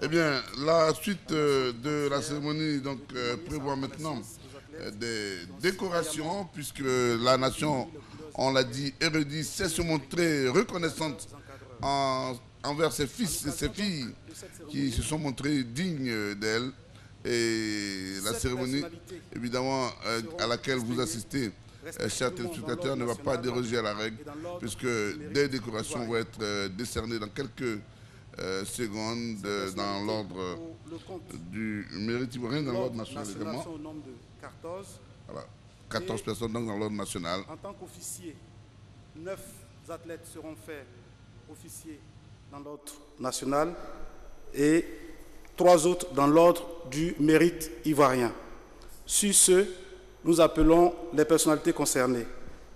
Eh bien, la suite de la cérémonie prévoit maintenant des décorations, puisque la nation, on l'a dit et redit, sait se montrer reconnaissante envers ses fils et ses filles qui se sont montrés dignes d'elle. Et la cérémonie, évidemment, à laquelle vous assistez, chers téléspectateurs, ne va pas déroger à la règle, puisque des décorations vont être décernées dans quelques secondes dans l'ordre du mérite ivoirien, dans l'ordre national également. Voilà, 14 personnes donc dans l'ordre national. En tant qu'officier, 9 athlètes seront faits officiers dans l'ordre national et 3 autres dans l'ordre du mérite ivoirien. Sur ce, nous appelons les personnalités concernées.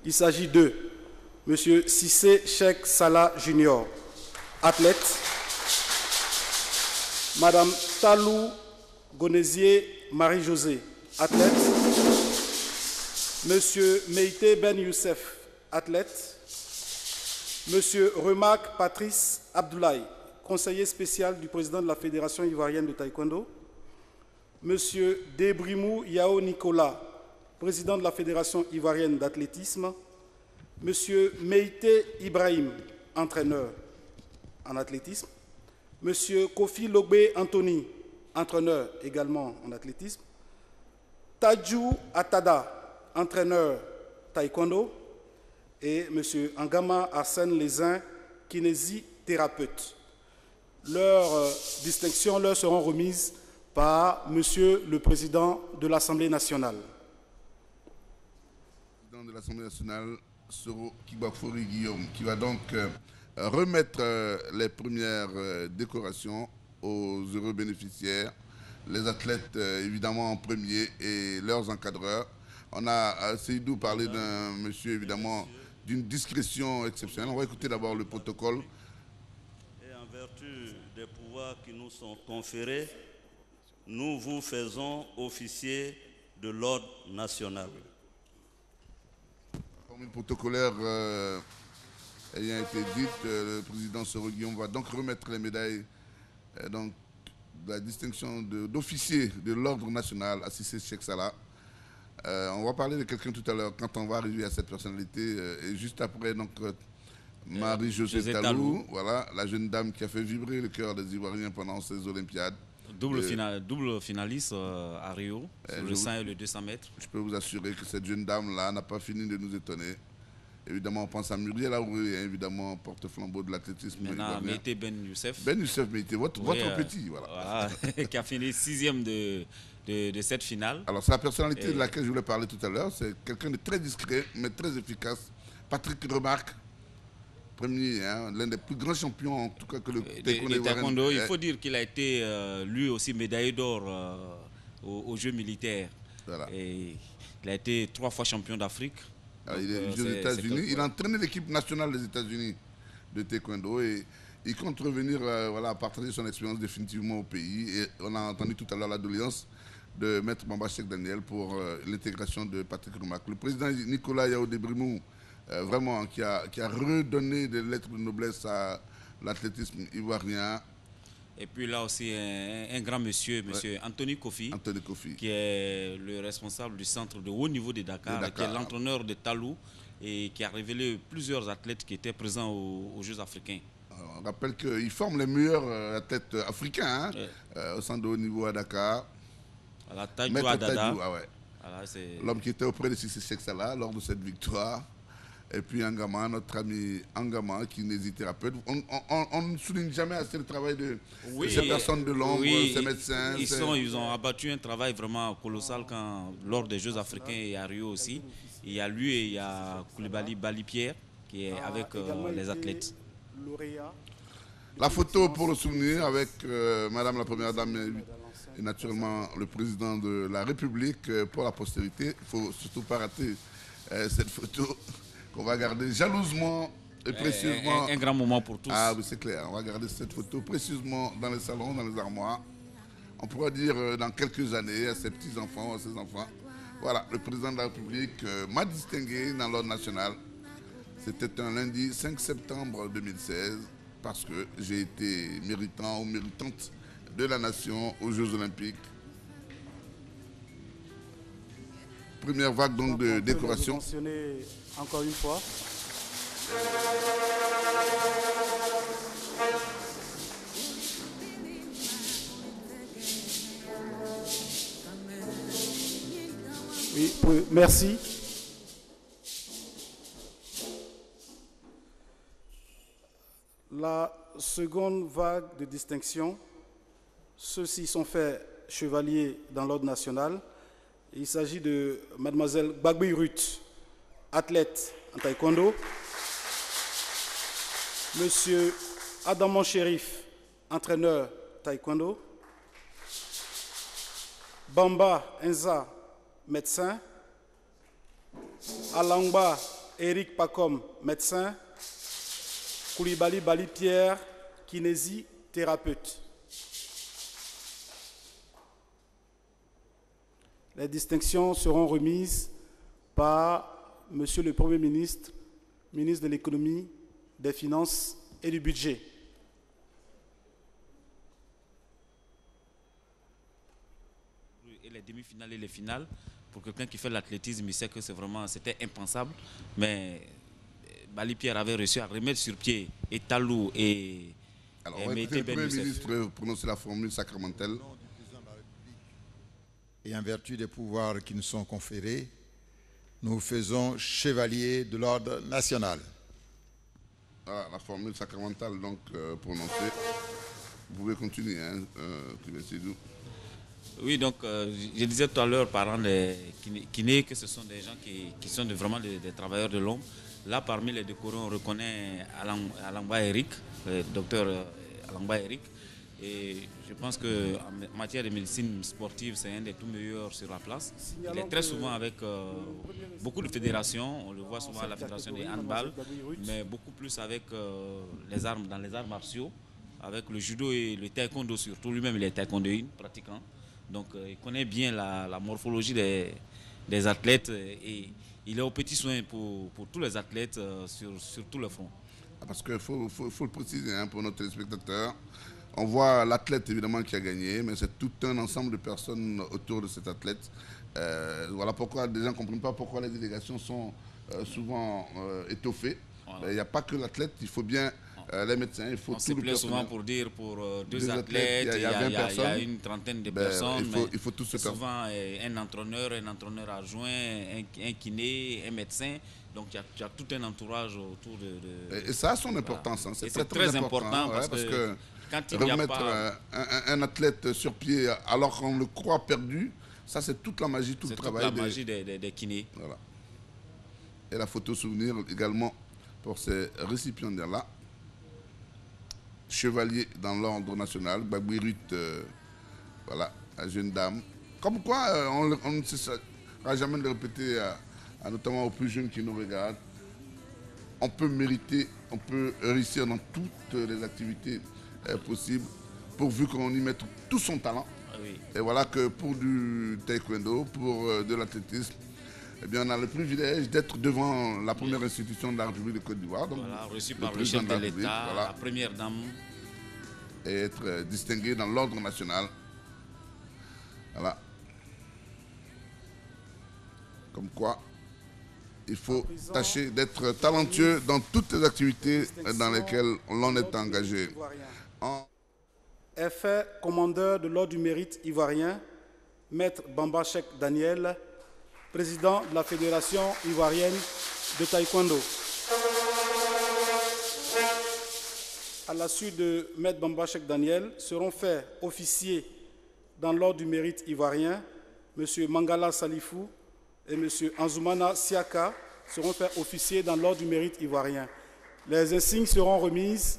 Il s'agit de M. Sissé Cheikh Salah Junior, athlète. Madame Talou Gonézier Marie-Josée, athlète. Monsieur Meïté Ben Youssef, athlète. Monsieur Remak Patrice Abdoulaye, conseiller spécial du président de la Fédération ivoirienne de taekwondo. Monsieur Debrimou Yao Nicolas, président de la Fédération ivoirienne d'athlétisme. Monsieur Meïté Ibrahim, entraîneur en athlétisme. Monsieur Kofi Logbe Anthony, entraîneur également en athlétisme. Tadjou Atada, entraîneur taekwondo. Et Monsieur Angama Arsène Lézin, kinésithérapeute. Leurs distinctions leur seront remises par Monsieur le Président de l'Assemblée nationale. Le président de l'Assemblée nationale, Soro Kibafori Guillaume, qui va donc remettre les premières décorations aux heureux bénéficiaires, les athlètes évidemment en premier et leurs encadreurs. On a Seydou parlé d'un monsieur évidemment d'une discrétion exceptionnelle. On va écouter d'abord le protocole. Et en vertu des pouvoirs qui nous sont conférés, nous vous faisons officier de l'ordre national. Comme une protocolaire ayant été dite, le président Soro Guillaume va donc remettre les médailles de la distinction d'officier de l'ordre national à Sissé Cheikh Salah. On va parler de quelqu'un tout à l'heure quand on va arriver à cette personnalité. Et juste après, donc, Marie-Josée Talou, voilà, la jeune dame qui a fait vibrer le cœur des Ivoiriens pendant ces Olympiades. Double finaliste à Rio, sur le 100 et le 200 mètres. Je peux vous assurer que cette jeune dame-là n'a pas fini de nous étonner. Évidemment, on pense à Muriel Aouré, évidemment, porte-flambeau de l'athlétisme. Maintenant, Meïté Ben Youssef. Ben Youssef Meïté, votre petit, voilà. Qui a fini 6e de cette finale. Alors, c'est la personnalité de laquelle je voulais parler tout à l'heure. C'est quelqu'un de très discret, mais très efficace. Patrick Remarque, premier, hein, l'un des plus grands champions, en tout cas, que le taekwondo. Il faut dire qu'il a été, lui aussi, médaillé d'or aux Jeux militaires. Voilà. Et il a été 3 fois champion d'Afrique. Il est aux États-Unis. Il a entraîné l'équipe nationale des États-Unis de taekwondo et il compte revenir voilà, partager son expérience définitivement au pays. Et on a entendu tout à l'heure la doléance de Maître Bamba Cheikh Daniel pour l'intégration de Patrick Remarque. Le président Nicolas Yao Debrimou, vraiment, qui a redonné des lettres de noblesse à l'athlétisme ivoirien. Et puis là aussi, un grand monsieur, monsieur Anthony Kofi, qui est le responsable du centre de haut niveau de Dakar. Qui est l'entraîneur de Talou et qui a révélé plusieurs athlètes qui étaient présents aux Jeux africains. Alors, on rappelle qu'il forme les meilleurs athlètes africains au centre de haut niveau à Dakar. Voilà, Tadjou Adada. L'homme qui était auprès de Sissé Cheikh Salah lors de cette victoire. Et puis Angama, notre ami Angama, kinésithérapeute. On ne souligne jamais assez le travail de ces personnes de l'ombre, ces médecins. Ils ont abattu un travail vraiment colossal lors des Jeux africains et à Rio aussi. Il y a lui et il y a Koulibaly Bali Pierre qui est avec les athlètes. La photo pour le souvenir avec Madame la Première Dame et naturellement le Président de la République pour la postérité. Il ne faut surtout pas rater cette photo qu'on va garder jalousement et précieusement. Un grand moment pour tous. Ah oui, c'est clair. On va garder cette photo précieusement dans les salons, dans les armoires. On pourra dire dans quelques années à ses petits-enfants, à ses enfants. Voilà, le Président de la République m'a distingué dans l'ordre national. C'était un lundi 5 septembre 2016. parce que j'ai été méritant ou méritante de la nation aux Jeux Olympiques. Première vague donc de décoration. Mentionner encore une fois. Oui, merci. La seconde vague de distinction, ceux-ci sont faits chevaliers dans l'ordre national. Il s'agit de mademoiselle Gbagui Ruth, athlète en taekwondo. Monsieur Adamon Chérif, entraîneur taekwondo. Bamba Enza, médecin. Alangba Eric Pakom, médecin. Koulibaly Bali Pierre, kinésithérapeute. Les distinctions seront remises par Monsieur le Premier ministre, ministre de l'économie, des finances et du budget. Et les demi-finales et les finales, pour quelqu'un qui fait l'athlétisme, il sait que c'était impensable, mais Bali Pierre avait réussi à remettre sur pied et Talou et alors, on va écouter le Premier ministre prononcer la formule sacramentelle. Et en vertu des pouvoirs qui nous sont conférés, nous faisons chevalier de l'ordre national. Ah, la formule sacramentale donc prononcée. Vous pouvez continuer, hein, Oui, donc je disais tout à l'heure, parlant des kinés, que ce sont des gens qui sont vraiment des travailleurs de l'homme. Là, parmi les décorés, on reconnaît Alangba Eric, le docteur Alangba Eric. Et je pense qu'en matière de médecine sportive, c'est un des tout meilleurs sur la place. Il est très souvent avec beaucoup de fédérations. On le voit souvent à la fédération des handball, mais beaucoup plus avec les armes, dans les arts martiaux, avec le judo et le taekwondo surtout. Lui-même, il est taekwondoïne, pratiquant. Donc, il connaît bien la morphologie des athlètes et il est aux petits soins pour tous les athlètes sur tout le front. Parce qu'il faut le préciser, hein, pour nos téléspectateurs. On voit l'athlète évidemment qui a gagné, mais c'est tout un ensemble de personnes autour de cet athlète. Voilà pourquoi des gens ne comprennent pas pourquoi les délégations sont souvent étoffées. Il n'y a pas que l'athlète, il faut bien les médecins, il faut tout le personnel. Souvent pour dire pour deux athlètes, il y a une trentaine de personnes. Il faut tous se souvent un entraîneur adjoint, un kiné, un médecin. Donc il y a tout un entourage autour de... Et ça a son importance, hein. C'est très important parce que quand il n'y a pas... un athlète sur pied alors qu'on le croit perdu, ça c'est toute la magie, tout le travail. C'est toute la magie des kinés. Voilà. Et la photo souvenir également pour ces récipiendaires-là. Chevalier dans l'ordre national, Gbagui Ruth, voilà, la jeune dame. Comme quoi, on ne cessera jamais de répéter, notamment aux plus jeunes qui nous regardent, on peut mériter, on peut réussir dans toutes les activités possibles, pourvu qu'on y mette tout son talent. Ah oui. Et voilà que pour du taekwondo, pour de l'athlétisme, eh bien, on a le privilège d'être devant la première institution de la République de Côte d'Ivoire. Voilà, reçu par le chef de l'État, voilà, la première dame. Et être distingué dans l'ordre national. Voilà. Comme quoi, il faut tâcher d'être talentueux dans toutes les activités dans lesquelles l'on est engagé. Est fait commandeur de l'ordre du mérite ivoirien, Maître Bamba Cheikh Daniel, président de la Fédération ivoirienne de taekwondo. À la suite de Maître Bamba Cheikh Daniel, seront faits officiers dans l'ordre du mérite ivoirien, M. Mangala Salifou et M. Anzoumana Siaka seront faits officiers dans l'ordre du mérite ivoirien. Les insignes seront remises,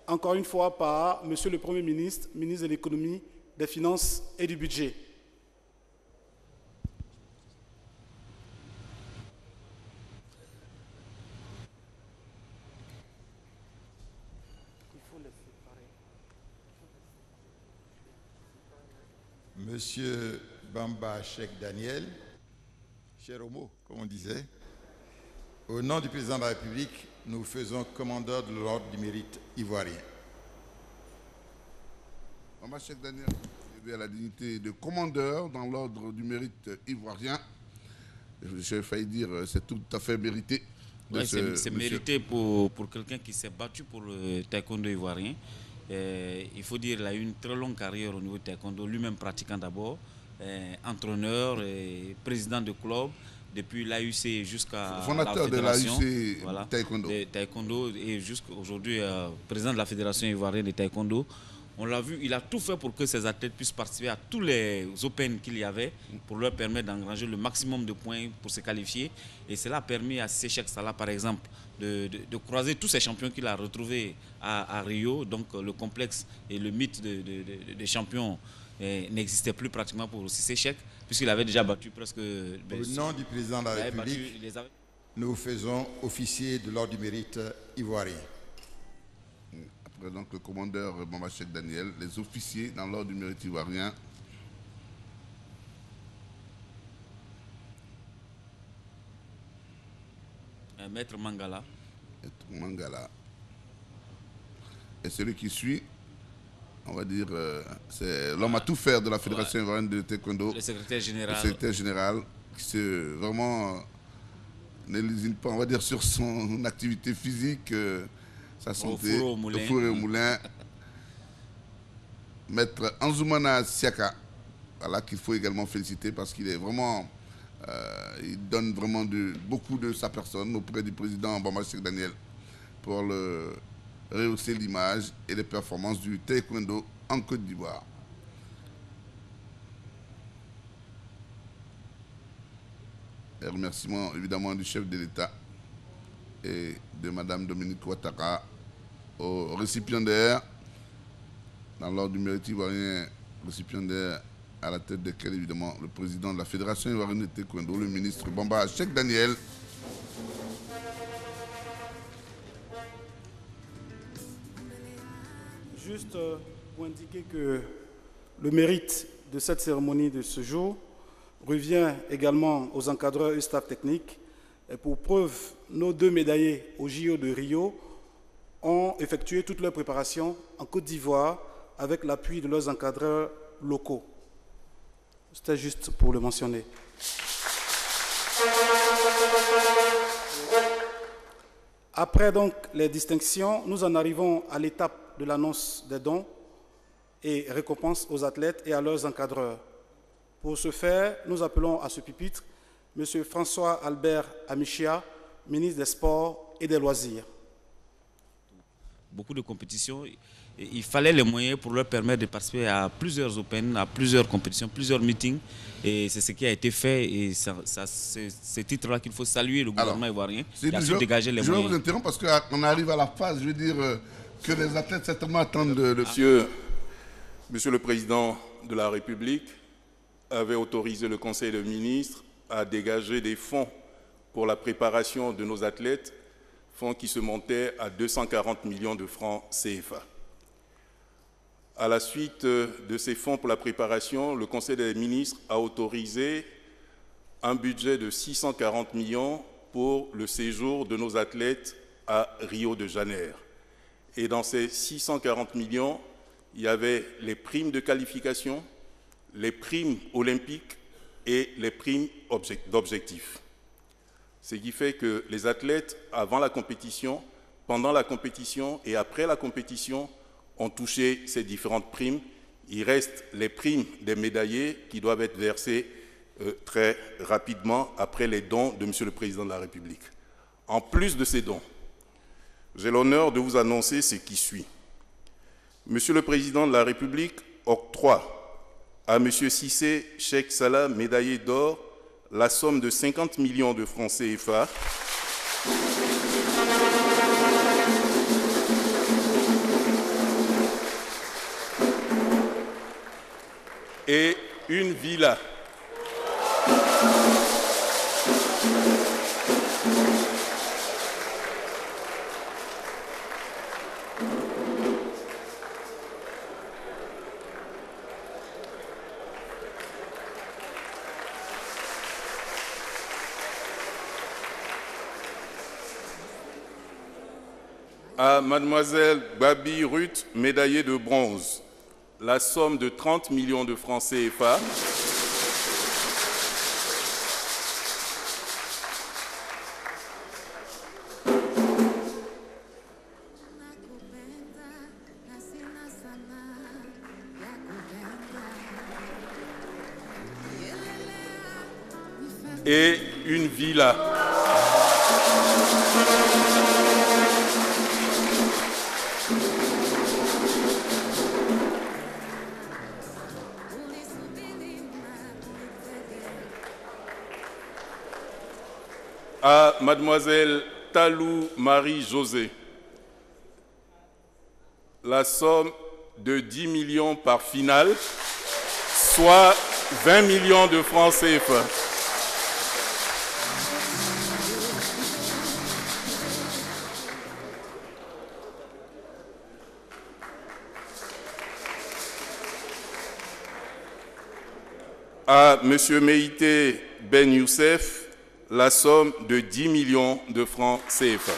encore une fois, par M. le Premier ministre, ministre de l'économie, des finances et du budget. Monsieur Bamba Cheikh Daniel, cher homo, comme on disait, au nom du président de la République, nous faisons commandeur de l'ordre du mérite ivoirien. Bamba Cheikh Daniel est à la dignité de commandeur dans l'ordre du mérite ivoirien. J'ai failli dire, c'est tout à fait mérité. Oui, c'est mérité pour quelqu'un qui s'est battu pour le taekwondo ivoirien. Il faut dire qu'il a eu une très longue carrière au niveau du taekwondo, lui-même pratiquant d'abord, entraîneur, président de club, depuis l'AUC jusqu'à fondateur de l'AUC voilà, taekwondo et jusqu'à aujourd'hui président de la fédération ivoirienne de taekwondo. On l'a vu, il a tout fait pour que ces athlètes puissent participer à tous les Open qu'il y avait pour leur permettre d'engranger le maximum de points pour se qualifier. Et cela a permis à Cheikh Salah, par exemple, de croiser tous ces champions qu'il a retrouvés à Rio. Donc le complexe et le mythe des champions n'existait plus pratiquement pour Cheikh, puisqu'il avait déjà battu presque... Au nom du président de la République, nous faisons officier de l'ordre du mérite ivoirien. Donc le commandeur Bamba Cheikh Daniel, les officiers dans l'ordre du mérite ivoirien. Maître Mangala. Maître Mangala. Et celui qui suit, on va dire, c'est l'homme à tout faire de la Fédération ivoirienne de taekwondo. Le secrétaire général. Le secrétaire général, qui se vraiment ne lésine pas, on va dire, sur son activité physique. Sa santé, au four et au moulin. Maître Anzoumana Siaka, voilà, qu'il faut également féliciter parce qu'il est vraiment, il donne vraiment beaucoup de sa personne auprès du président Bamba Cheikh Daniel pour rehausser l'image et les performances du taekwondo en Côte d'Ivoire. Et remerciements évidemment du chef de l'État et de Mme Dominique Ouattara, au récipiendaire, dans l'ordre du mérite ivoirien, récipiendaire à la tête desquels évidemment le président de la Fédération ivoirienne de taekwondo, le ministre Bamba Cheikh Daniel. Juste pour indiquer que le mérite de cette cérémonie de ce jour revient également aux encadreurs et staff technique. Et pour preuve, nos deux médaillés au JO de Rio ont effectué toutes leurs préparations en Côte d'Ivoire avec l'appui de leurs encadreurs locaux. C'était juste pour le mentionner. Après donc les distinctions, nous en arrivons à l'étape de l'annonce des dons et récompenses aux athlètes et à leurs encadreurs. Pour ce faire, nous appelons à ce pupitre M. François Albert Amichia, ministre des Sports et des Loisirs. Beaucoup de compétitions, il fallait les moyens pour leur permettre de participer à plusieurs Open, à plusieurs compétitions, plusieurs meetings. Et c'est ce qui a été fait. Et c'est ce titre-là qu'il faut saluer le gouvernement ivoirien. Je vais vous interrompre parce qu'on arrive à la phase, je veux dire, que les athlètes certainement attendent Monsieur le Président de la République avait autorisé le Conseil des ministres à dégager des fonds pour la préparation de nos athlètes, fonds qui se montaient à 240 millions de francs CFA. À la suite de ces fonds pour la préparation, le Conseil des ministres a autorisé un budget de 640 millions pour le séjour de nos athlètes à Rio de Janeiro. Et dans ces 640 millions, il y avait les primes de qualification, les primes olympiques et les primes d'objectifs. Ce qui fait que les athlètes, avant la compétition, pendant la compétition et après la compétition, ont touché ces différentes primes. Il reste les primes des médaillés qui doivent être versées très rapidement après les dons de M. le Président de la République. En plus de ces dons, j'ai l'honneur de vous annoncer ce qui suit. M. le Président de la République octroie à M. Cissé Cheikh Salah, médaillé d'or, la somme de 50 millions de francs CFA et une villa. À Mademoiselle Babi Ruth, médaillée de bronze, la somme de 30 millions de francs CFA. Et une villa. À Mademoiselle Talou Marie-José, la somme de 10 millions par finale, soit 20 millions de francs CFA. À M. Meïté Ben Youssef, la somme de 10 millions de francs CFA.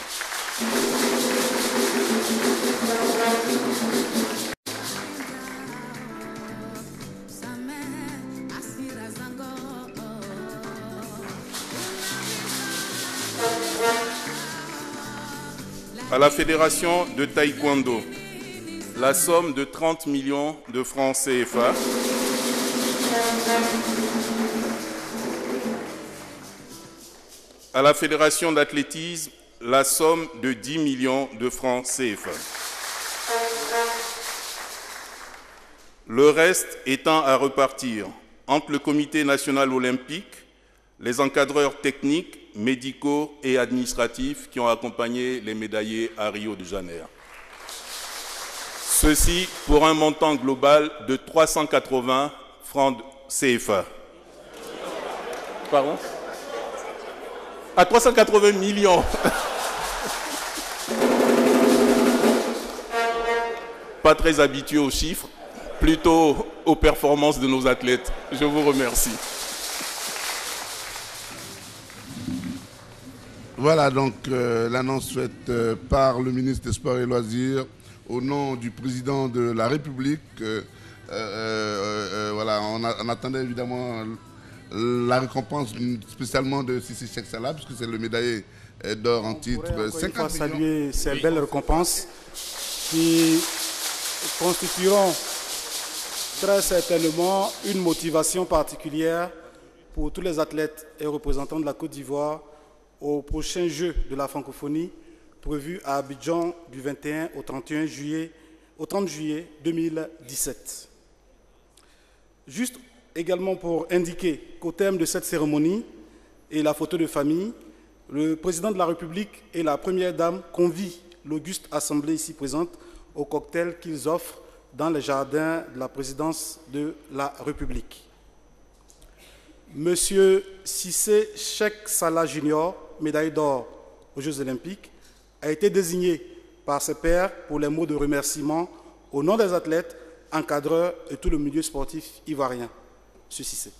À la Fédération de Taekwondo, la somme de 30 millions de francs CFA. À la Fédération d'athlétisme, la somme de 10 millions de francs CFA. Le reste étant à repartir entre le Comité national olympique, les encadreurs techniques, médicaux et administratifs qui ont accompagné les médaillés à Rio de Janeiro. Ceci pour un montant global de 380 francs CFA. Pardon ? À 380 millions. Pas très habitué aux chiffres, plutôt aux performances de nos athlètes. Je vous remercie. Voilà donc l'annonce faite par le ministre des Sports et Loisirs au nom du président de la République. Voilà, on attendait évidemment la récompense spécialement de Sissi Cheikh Salah, puisque c'est le médaillé d'or en titre 50 millions. Saluer ces belles récompenses qui constitueront très certainement une motivation particulière pour tous les athlètes et représentants de la Côte d'Ivoire aux prochains Jeux de la francophonie prévus à Abidjan du 21 au 30 juillet 2017. Juste également pour indiquer qu'au terme de cette cérémonie et la photo de famille, le président de la République et la première dame convient l'auguste assemblée ici présente au cocktail qu'ils offrent dans les jardins de la présidence de la République. Monsieur Sissé Cheikh Salah Junior, médaille d'or aux Jeux Olympiques, a été désigné par ses pairs pour les mots de remerciement au nom des athlètes, encadreurs et tout le milieu sportif ivoirien. Monsieur Sissé.